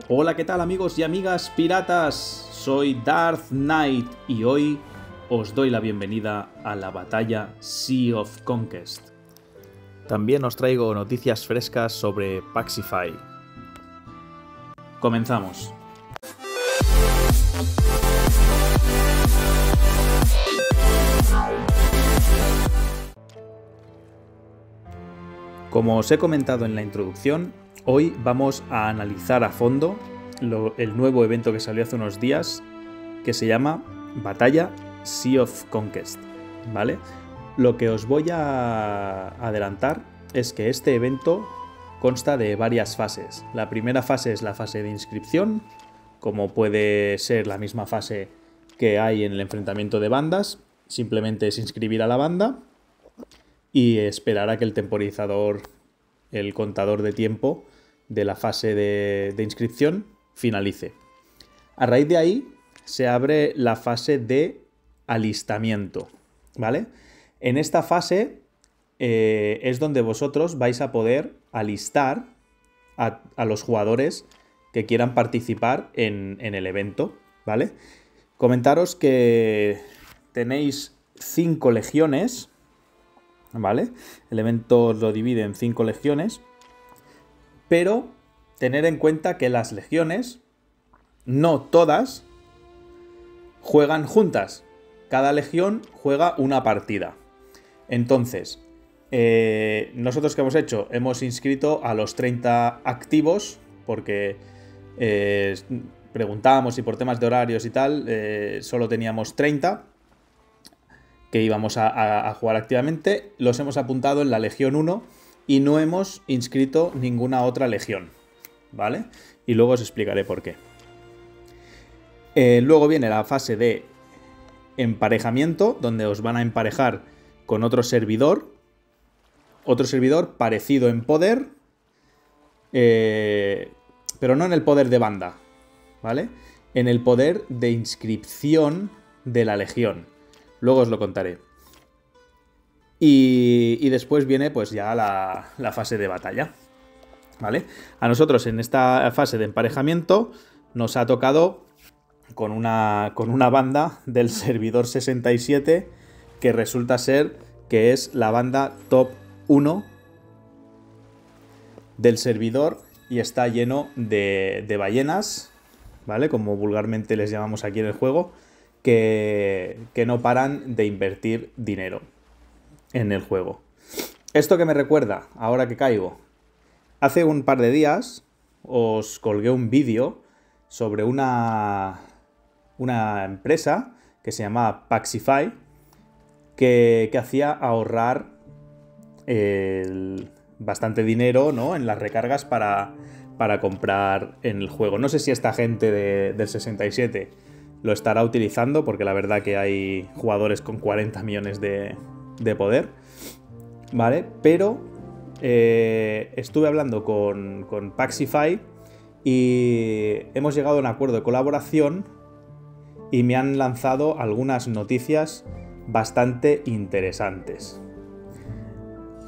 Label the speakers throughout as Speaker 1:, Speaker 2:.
Speaker 1: Hola, ¿qué tal amigos y amigas piratas? Soy Darth Knight y hoy os doy la bienvenida a la batalla Sea of Conquest. También os traigo noticias frescas sobre Paxify. Comenzamos. Como os he comentado en la introducción, hoy vamos a analizar a fondo el nuevo evento que salió hace unos días, que se llama Batalla Sea of Conquest, ¿vale? Lo que os voy a adelantar es que este evento consta de varias fases. La primera fase es la fase de inscripción, como puede ser la misma fase que hay en el enfrentamiento de bandas. Simplemente es inscribir a la banda y esperar a que el temporizador, el contador de tiempo de la fase de inscripción finalice. A raíz de ahí se abre la fase de alistamiento, ¿vale? En esta fase es donde vosotros vais a poder alistar a los jugadores que quieran participar en el evento, ¿vale? Comentaros que tenéis 5 legiones, ¿vale? El evento lo divide en 5 legiones, pero tener en cuenta que las legiones, no todas, juegan juntas. Cada legión juega una partida. Entonces, nosotros ¿qué hemos hecho? Hemos inscrito a los 30 activos, porque preguntábamos y por temas de horarios y tal, solo teníamos 30 que íbamos a jugar activamente. Los hemos apuntado en la Legión 1 y no hemos inscrito ninguna otra legión, ¿vale? Y luego os explicaré por qué. Luego viene la fase de emparejamiento, donde os van a emparejar con otro servidor parecido en poder, pero no en el poder de banda, ¿vale? En el poder de inscripción de la legión. Luego os lo contaré. Y después viene pues ya la fase de batalla, ¿vale? A nosotros en esta fase de emparejamiento nos ha tocado con una banda del servidor 67 que resulta ser que es la banda top 1 del servidor y está lleno de ballenas, ¿vale? Como vulgarmente les llamamos aquí en el juego, que no paran de invertir dinero en el juego. ¿Esto que me recuerda? Ahora que caigo. Hace un par de días os colgué un vídeo sobre una empresa que se llama Paxify que hacía ahorrar bastante dinero, ¿no?, en las recargas para comprar en el juego. No sé si esta gente del 67 lo estará utilizando, porque la verdad que hay jugadores con 40 millones de poder, ¿vale? Pero estuve hablando con Paxify y hemos llegado a un acuerdo de colaboración y me han lanzado algunas noticias bastante interesantes.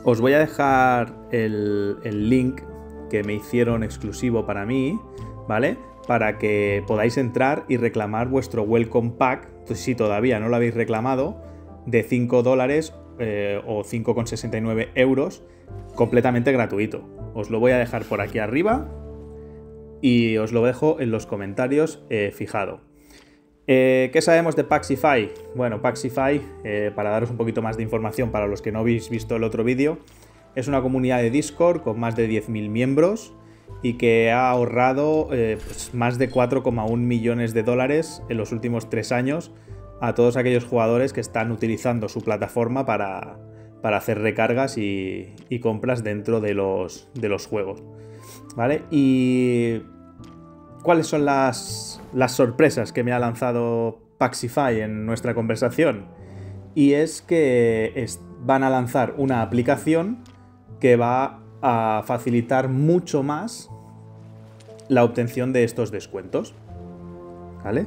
Speaker 1: Os voy a dejar el link que me hicieron exclusivo para mí, ¿vale?, para que podáis entrar y reclamar vuestro Welcome Pack, si todavía no lo habéis reclamado, de $5 o 5,69 euros, completamente gratuito. Os lo voy a dejar por aquí arriba y os lo dejo en los comentarios fijado. ¿Qué sabemos de Paxify? Bueno, Paxify, para daros un poquito más de información para los que no habéis visto el otro vídeo, es una comunidad de Discord con más de 10.000 miembros y que ha ahorrado pues más de 4,1 millones de dólares en los últimos 3 años a todos aquellos jugadores que están utilizando su plataforma para hacer recargas y compras dentro de los juegos, ¿vale? Y ¿cuáles son las sorpresas que me ha lanzado Paxify en nuestra conversación? Y es que van a lanzar una aplicación que va a facilitar mucho más la obtención de estos descuentos, ¿vale?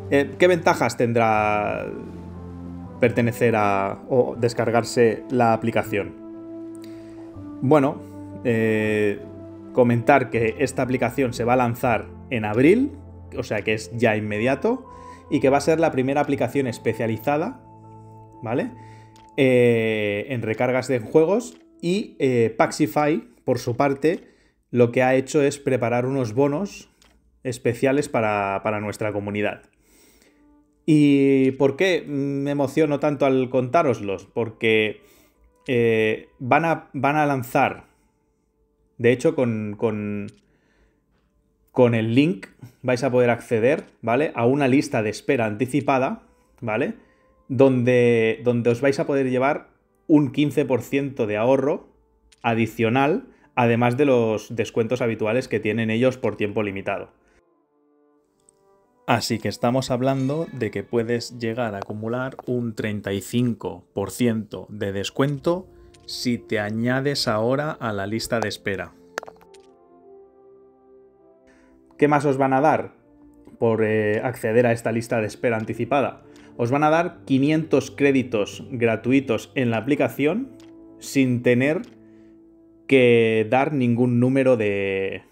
Speaker 1: ¿Qué ventajas tendrá pertenecer a o descargarse la aplicación? Bueno, comentar que esta aplicación se va a lanzar en abril, o sea que es ya inmediato, y que va a ser la primera aplicación especializada, ¿vale? En recargas de juegos. Y Paxify, por su parte, lo que ha hecho es preparar unos bonos especiales para nuestra comunidad. ¿Y por qué me emociono tanto al contároslos? Porque van a lanzar, de hecho, con el link vais a poder acceder, ¿vale? A una lista de espera anticipada, ¿vale? Donde os vais a poder llevar un 15% de ahorro adicional, además de los descuentos habituales que tienen ellos por tiempo limitado. Así que estamos hablando de que puedes llegar a acumular un 35% de descuento si te añades ahora a la lista de espera. ¿Qué más os van a dar por acceder a esta lista de espera anticipada? Os van a dar 500 créditos gratuitos en la aplicación sin tener que dar ningún número de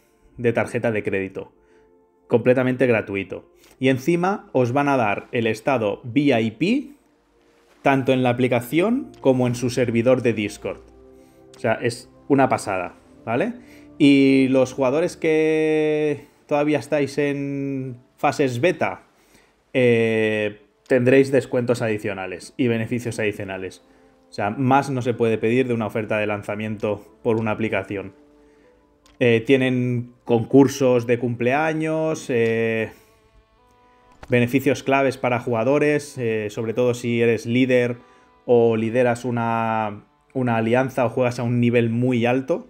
Speaker 1: tarjeta de crédito. Completamente gratuito. Y encima os van a dar el estado VIP tanto en la aplicación como en su servidor de Discord. O sea, es una pasada, ¿vale? Y los jugadores que todavía estáis en fases beta, tendréis descuentos adicionales y beneficios adicionales. O sea, más no se puede pedir de una oferta de lanzamiento por una aplicación. Tienen concursos de cumpleaños, beneficios claves para jugadores, sobre todo si eres líder o lideras una alianza o juegas a un nivel muy alto.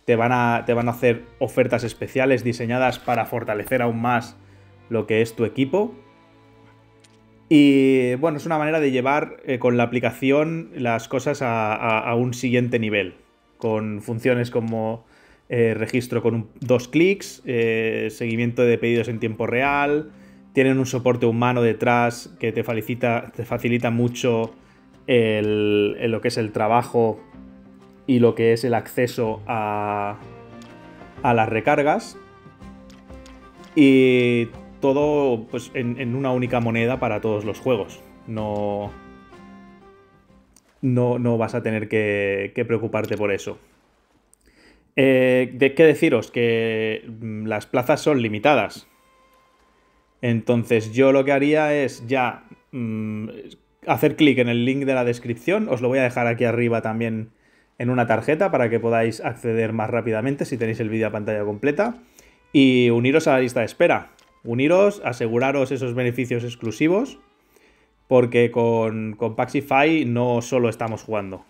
Speaker 1: Te van a hacer ofertas especiales diseñadas para fortalecer aún más lo que es tu equipo. Y bueno, es una manera de llevar con la aplicación las cosas a un siguiente nivel, con funciones como registro con 2 clics, seguimiento de pedidos en tiempo real, tienen un soporte humano detrás que te facilita mucho lo que es el trabajo y lo que es el acceso a las recargas. Y todo pues en una única moneda para todos los juegos. No vas a tener que preocuparte por eso. ¿De qué deciros? Que las plazas son limitadas. Entonces yo lo que haría es ya hacer clic en el link de la descripción. Os lo voy a dejar aquí arriba también en una tarjeta para que podáis acceder más rápidamente si tenéis el vídeo a pantalla completa. Y uniros a la lista de espera. Uniros, aseguraros esos beneficios exclusivos, porque con Paxify no solo estamos jugando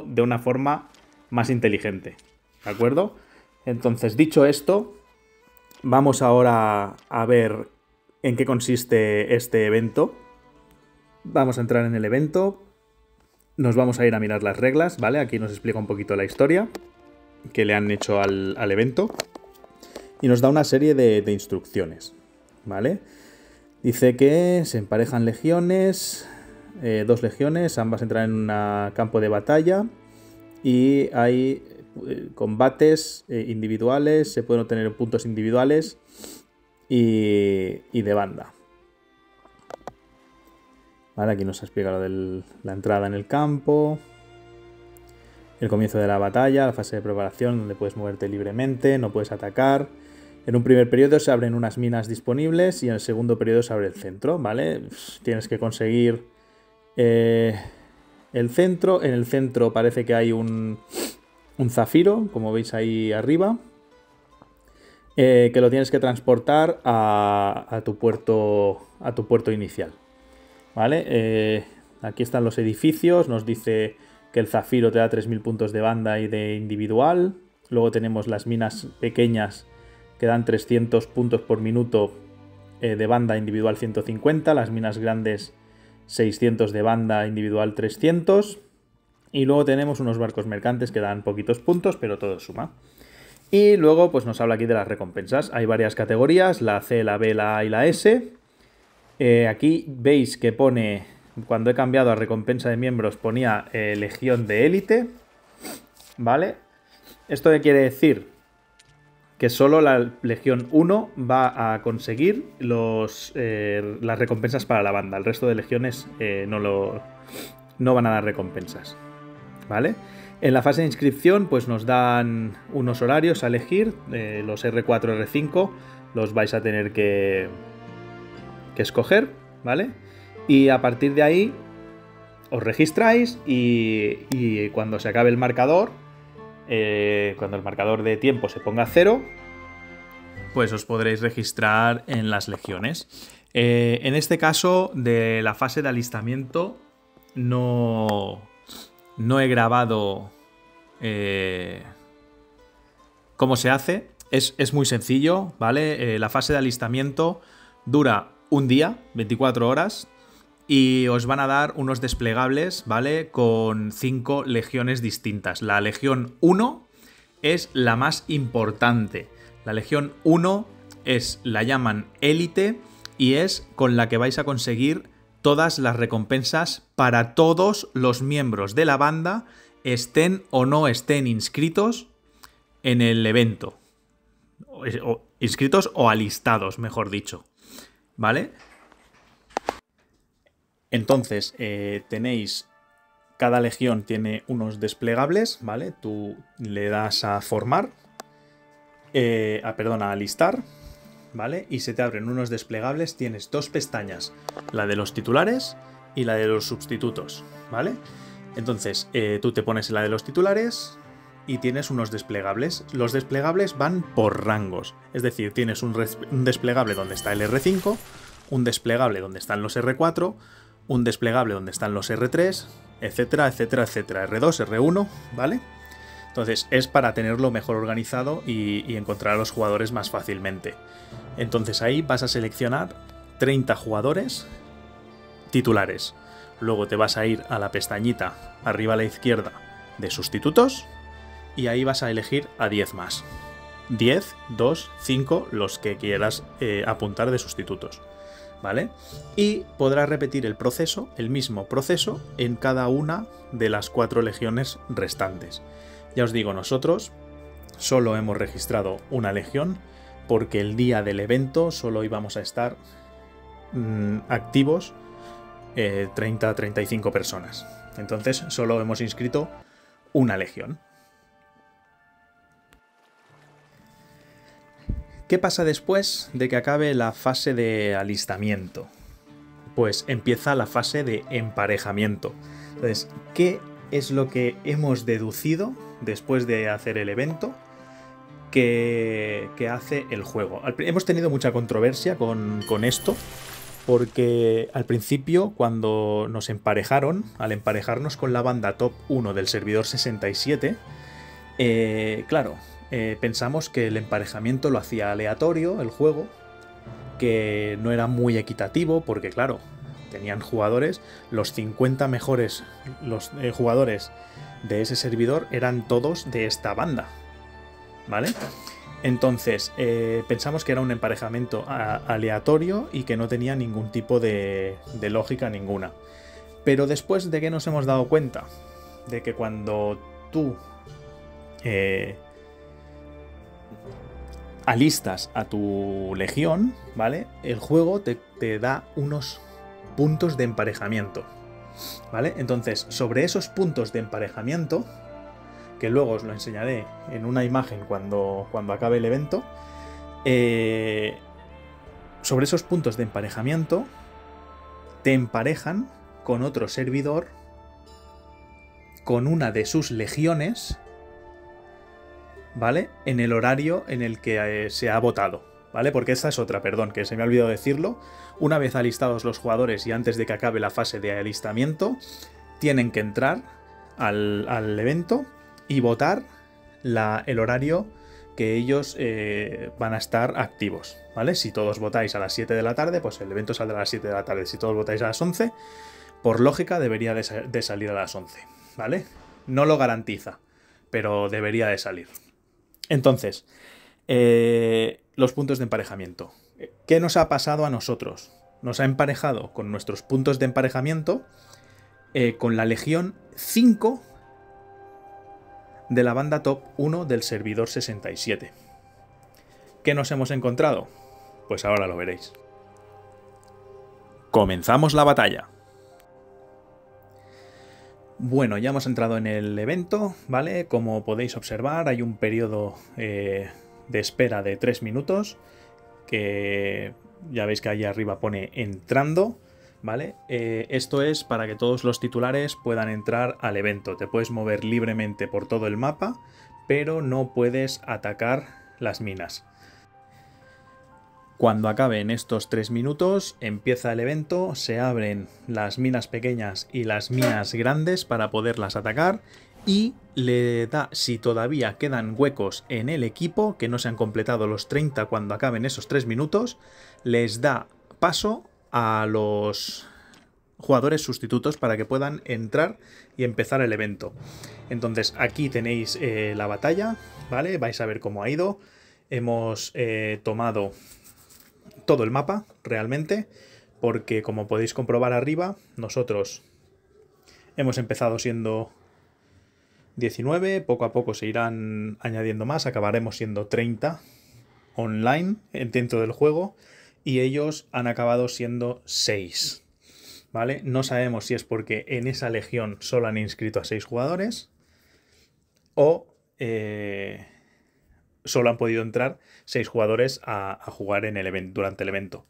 Speaker 1: de una forma más inteligente, ¿de acuerdo? Entonces, dicho esto, vamos ahora a ver en qué consiste este evento. Vamos a entrar en el evento, nos vamos a ir a mirar las reglas, ¿vale? Aquí nos explica un poquito la historia que le han hecho al evento. Y nos da una serie de instrucciones, ¿vale? Dice que se emparejan legiones, 2 legiones, ambas entran en un campo de batalla y hay combates individuales, se pueden obtener puntos individuales y de banda. Vale, aquí nos explica lo de la entrada en el campo, el comienzo de la batalla, la fase de preparación donde puedes moverte libremente, no puedes atacar. En un primer periodo se abren unas minas disponibles y en el segundo periodo se abre el centro, ¿vale? Tienes que conseguir el centro. En el centro parece que hay un zafiro, como veis ahí arriba, que lo tienes que transportar a tu puerto inicial, ¿vale? Aquí están los edificios, nos dice que el zafiro te da 3000 puntos de banda y de individual. Luego tenemos las minas pequeñas que dan 300 puntos por minuto de banda, individual 150, las minas grandes 600 de banda, individual 300, y luego tenemos unos barcos mercantes que dan poquitos puntos, pero todo suma. Y luego pues nos habla aquí de las recompensas. Hay varias categorías, la C, la B, la A y la S. Aquí veis que pone, cuando he cambiado a recompensa de miembros, ponía Legión de Élite, ¿vale? ¿Esto qué quiere decir? que solo la Legión 1 va a conseguir las recompensas para la banda. El resto de legiones no van a dar recompensas, ¿vale? En la fase de inscripción pues nos dan unos horarios a elegir, los R4, R5 los vais a tener que escoger, ¿vale? Y a partir de ahí os registráis y cuando se acabe el marcador, cuando el marcador de tiempo se ponga a 0, pues os podréis registrar en las legiones. En este caso, de la fase de alistamiento, no he grabado cómo se hace. Es muy sencillo, ¿vale? La fase de alistamiento dura un día, 24 horas, y os van a dar unos desplegables, ¿vale? Con 5 legiones distintas. La Legión 1 es la más importante. La Legión 1 la llaman élite y es con la que vais a conseguir todas las recompensas para todos los miembros de la banda, estén o no estén inscritos en el evento. Inscritos o alistados, mejor dicho. ¿Vale? Entonces, cada legión tiene unos desplegables, ¿vale? Tú le das a formar, a alistar, ¿vale? Y se te abren unos desplegables, tienes 2 pestañas, la de los titulares y la de los sustitutos, ¿vale? Entonces, tú te pones en la de los titulares y tienes unos desplegables. Los desplegables van por rangos, es decir, tienes un desplegable donde está el R5, un desplegable donde están los R4, un desplegable donde están los R3, etcétera, etcétera, etcétera, R2, R1, ¿vale? Entonces es para tenerlo mejor organizado y encontrar a los jugadores más fácilmente. Entonces ahí vas a seleccionar 30 jugadores titulares. Luego te vas a ir a la pestañita arriba a la izquierda de sustitutos y ahí vas a elegir a 10 más. 10, 2, 5, los que quieras apuntar de sustitutos, ¿vale? Y podrás repetir el mismo proceso en cada una de las 4 legiones restantes. Ya os digo, nosotros solo hemos registrado una legión porque el día del evento solo íbamos a estar activos 30-35 personas. Entonces solo hemos inscrito una legión. ¿Qué pasa después de que acabe la fase de alistamiento? Pues empieza la fase de emparejamiento. Entonces, ¿qué es lo que hemos deducido después de hacer el evento que hace el juego? Hemos tenido mucha controversia con esto, porque al principio, cuando nos emparejaron, al emparejarnos con la banda top 1 del servidor 67, claro, pensamos que el emparejamiento lo hacía aleatorio el juego, que no era muy equitativo, porque claro, tenían jugadores, los 50 mejores jugadores de ese servidor eran todos de esta banda, ¿vale? Entonces, pensamos que era un emparejamiento aleatorio y que no tenía ningún tipo de lógica ninguna. Pero después de que nos hemos dado cuenta de que cuando tú alistas a tu legión, ¿vale? El juego te da unos puntos de emparejamiento, ¿vale? Entonces, sobre esos puntos de emparejamiento, que luego os lo enseñaré en una imagen cuando acabe el evento, sobre esos puntos de emparejamiento te emparejan con otro servidor con una de sus legiones, ¿vale? En el horario en el que se ha votado, ¿vale? Porque esta es otra, perdón, que se me ha olvidado decirlo. Una vez alistados los jugadores y antes de que acabe la fase de alistamiento, tienen que entrar al evento y votar el horario que ellos van a estar activos, ¿vale? Si todos votáis a las 7 de la tarde, pues el evento saldrá a las 7 de la tarde. Si todos votáis a las 11, por lógica debería de salir a las 11, ¿vale? No lo garantiza, pero debería de salir. Entonces, los puntos de emparejamiento. ¿Qué nos ha pasado a nosotros? Nos ha emparejado con nuestros puntos de emparejamiento con la Legión 5 de la banda top 1 del servidor 67. ¿Qué nos hemos encontrado? Pues ahora lo veréis. Comenzamos la batalla. Bueno, ya hemos entrado en el evento, ¿vale? Como podéis observar, hay un periodo de espera de 3 minutos, que ya veis que ahí arriba pone entrando, ¿vale? Esto es para que todos los titulares puedan entrar al evento. Te puedes mover libremente por todo el mapa, pero no puedes atacar las minas. Cuando acaben estos 3 minutos, empieza el evento, se abren las minas pequeñas y las minas grandes para poderlas atacar y le da, si todavía quedan huecos en el equipo, que no se han completado los 30 cuando acaben esos 3 minutos, les da paso a los jugadores sustitutos para que puedan entrar y empezar el evento. Entonces aquí tenéis la batalla, ¿vale? Vais a ver cómo ha ido. Hemos tomado todo el mapa, realmente, porque como podéis comprobar arriba, nosotros hemos empezado siendo 19, poco a poco se irán añadiendo más, acabaremos siendo 30 online dentro del juego, y ellos han acabado siendo 6, ¿vale? No sabemos si es porque en esa legión solo han inscrito a 6 jugadores o solo han podido entrar 6 jugadores a jugar en el evento, durante el evento.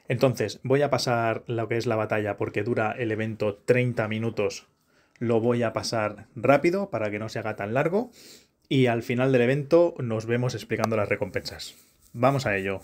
Speaker 1: Entonces, voy a pasar lo que es la batalla porque dura el evento 30 minutos. Lo voy a pasar rápido para que no se haga tan largo. Y al final del evento nos vemos explicando las recompensas. Vamos a ello.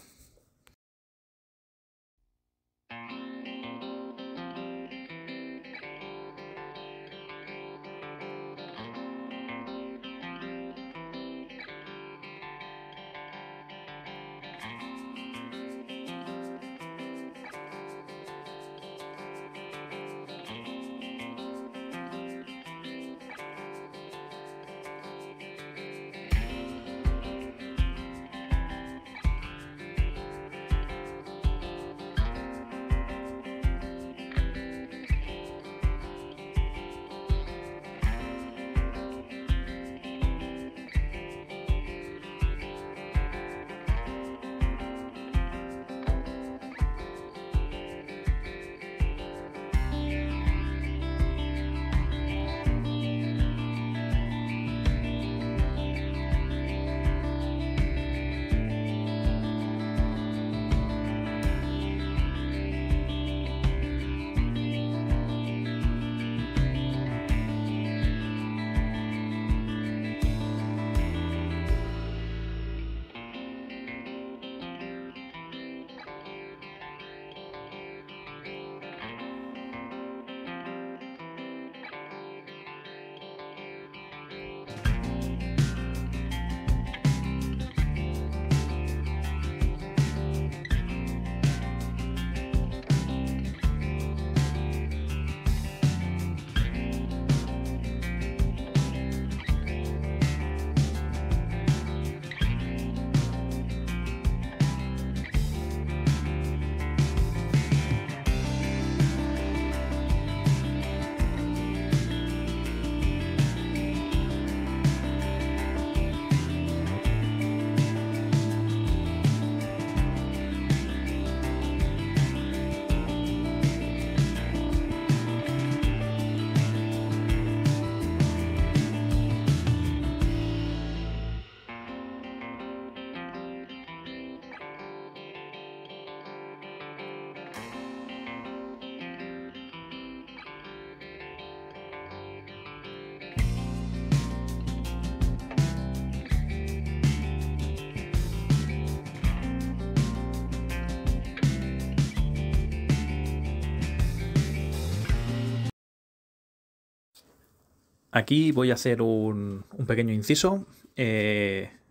Speaker 1: Aquí voy a hacer un pequeño inciso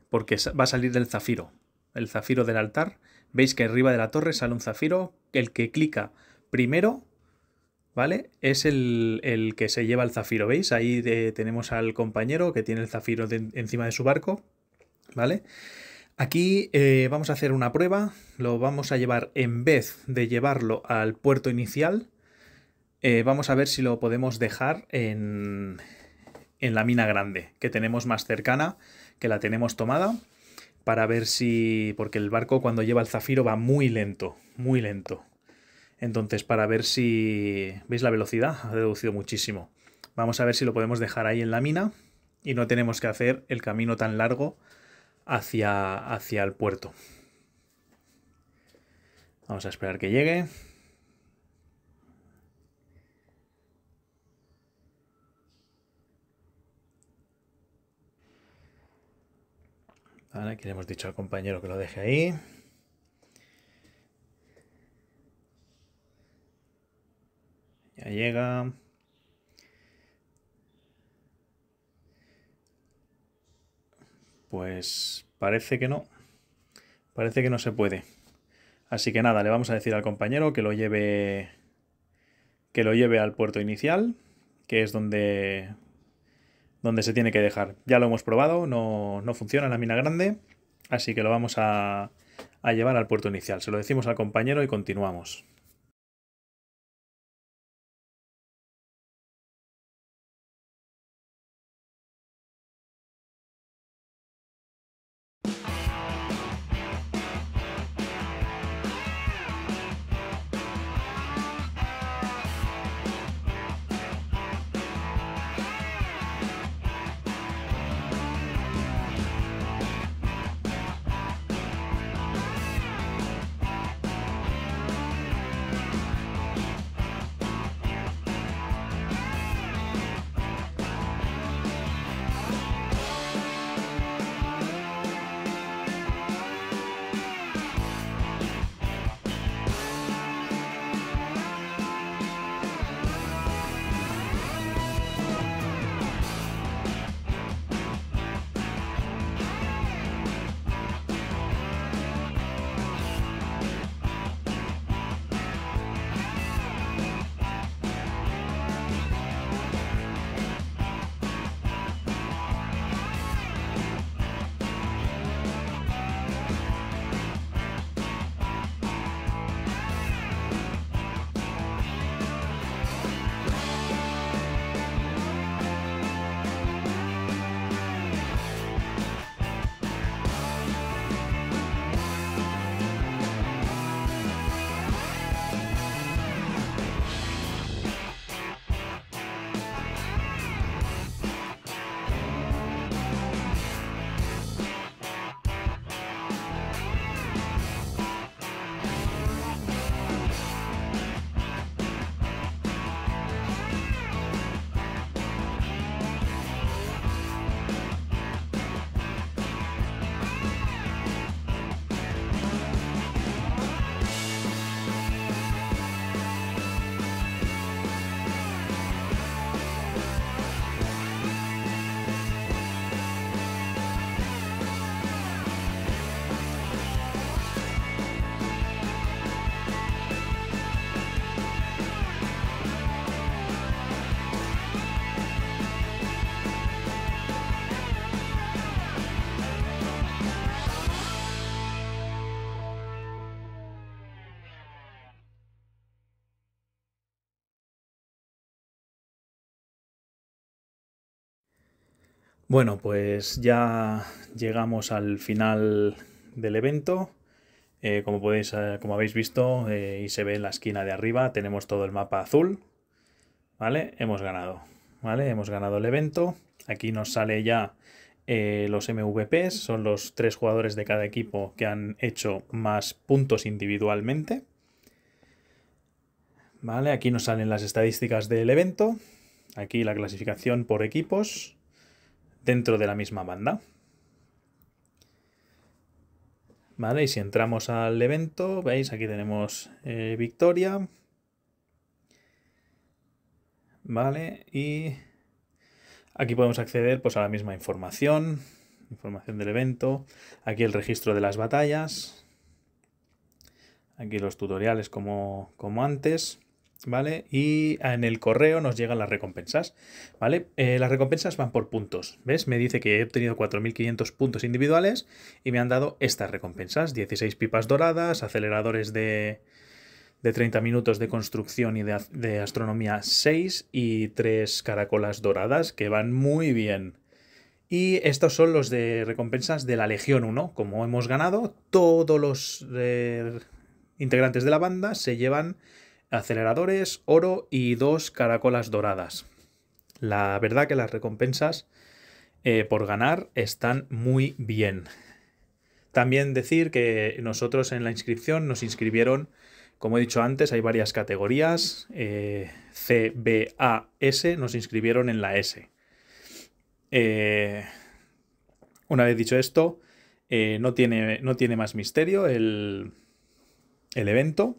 Speaker 1: porque va a salir el zafiro del altar. Veis que arriba de la torre sale un zafiro. El que clica primero, ¿vale? Es el que se lleva el zafiro. ¿Veis? Ahí tenemos al compañero que tiene el zafiro encima de su barco, ¿vale? Aquí vamos a hacer una prueba. Lo vamos a llevar, en vez de llevarlo al puerto inicial, vamos a ver si lo podemos dejar en la mina grande, que tenemos más cercana, que la tenemos tomada. para ver si... porque el barco cuando lleva el zafiro va muy lento, muy lento. Entonces, para ver si... ¿Veis la velocidad? Ha reducido muchísimo. Vamos a ver si lo podemos dejar ahí en la mina y no tenemos que hacer el camino tan largo hacia el puerto. Vamos a esperar que llegue. Vale, aquí le hemos dicho al compañero que lo deje ahí. Ya llega. Pues parece que no. Parece que no se puede. Así que nada, le vamos a decir al compañero que lo lleve al puerto inicial, que es donde se tiene que dejar. Ya lo hemos probado, no funciona en la mina grande, así que lo vamos a llevar al puerto inicial. Se lo decimos al compañero y continuamos. Bueno, pues ya llegamos al final del evento. Como habéis visto, y se ve en la esquina de arriba, tenemos todo el mapa azul. ¿Vale? Hemos ganado. ¿Vale? Hemos ganado el evento. Aquí nos sale ya los MVPs. Son los 3 jugadores de cada equipo que han hecho más puntos individualmente. ¿Vale? Aquí nos salen las estadísticas del evento. Aquí la clasificación por equipos dentro de la misma banda. ¿Vale? Y si entramos al evento, veis, aquí tenemos victoria. ¿Vale? Y aquí podemos acceder pues, a la misma información del evento. Aquí el registro de las batallas. Aquí los tutoriales como antes. ¿Vale? Y en el correo nos llegan las recompensas, ¿vale? Las recompensas van por puntos, ¿ves? Me dice que he obtenido 4.500 puntos individuales y me han dado estas recompensas: 16 pipas doradas, aceleradores de 30 minutos de construcción y de astronomía 6 y 3 caracolas doradas, que van muy bien. Y estos son los de recompensas de la Legión 1. Como hemos ganado, todos los integrantes de la banda se llevan aceleradores, oro y 2 caracolas doradas. La verdad que las recompensas por ganar están muy bien. También decir que nosotros en la inscripción nos inscribieron, como he dicho antes, hay varias categorías, C, B, A, S, nos inscribieron en la S. Una vez dicho esto, no tiene más misterio el evento.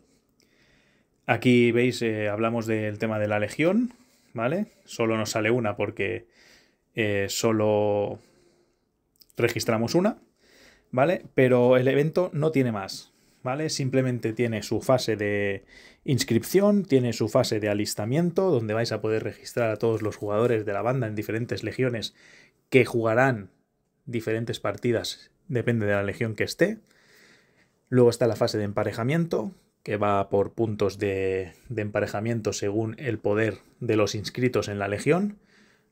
Speaker 1: Aquí veis, hablamos del tema de la Legión, ¿vale? Solo nos sale una porque solo registramos una, ¿vale? Pero el evento no tiene más, ¿vale? Simplemente tiene su fase de inscripción, tiene su fase de alistamiento, donde vais a poder registrar a todos los jugadores de la banda en diferentes legiones que jugarán diferentes partidas, depende de la legión que esté. Luego está la fase de emparejamiento, que va por puntos de emparejamiento según el poder de los inscritos en la legión.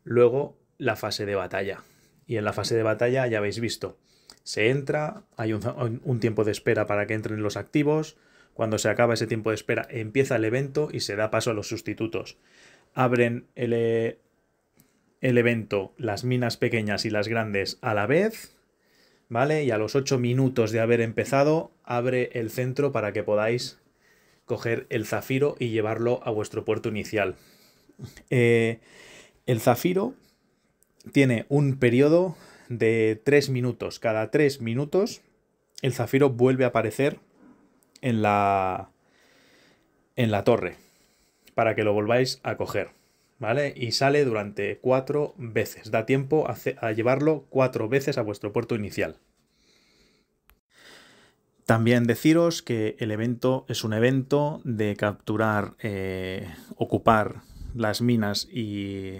Speaker 1: Luego la fase de batalla. Y en la fase de batalla ya habéis visto, se entra, hay un tiempo de espera para que entren los activos. Cuando se acaba ese tiempo de espera empieza el evento y se da paso a los sustitutos. Abren el evento las minas pequeñas y las grandes a la vez, ¿vale? Y a los 8 minutos de haber empezado abre el centro para que podáis coger el zafiro y llevarlo a vuestro puerto inicial. El zafiro tiene un periodo de 3 minutos. Cada 3 minutos el zafiro vuelve a aparecer en la torre para que lo volváis a coger, ¿vale? Y sale durante 4 veces. Da tiempo a llevarlo 4 veces a vuestro puerto inicial. También deciros que el evento es un evento de capturar, ocupar las minas y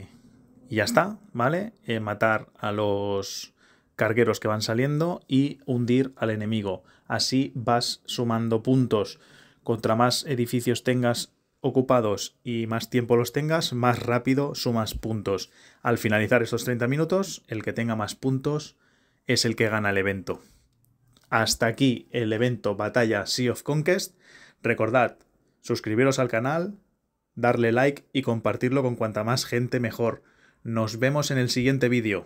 Speaker 1: ya está, ¿vale? Matar a los cargueros que van saliendo y hundir al enemigo. Así vas sumando puntos. Contra más edificios tengas ocupados y más tiempo los tengas, más rápido sumas puntos. Al finalizar estos 30 minutos, el que tenga más puntos es el que gana el evento. Hasta aquí el evento Batalla Sea of Conquest. Recordad, suscribiros al canal, darle like y compartirlo con cuanta más gente mejor. Nos vemos en el siguiente vídeo.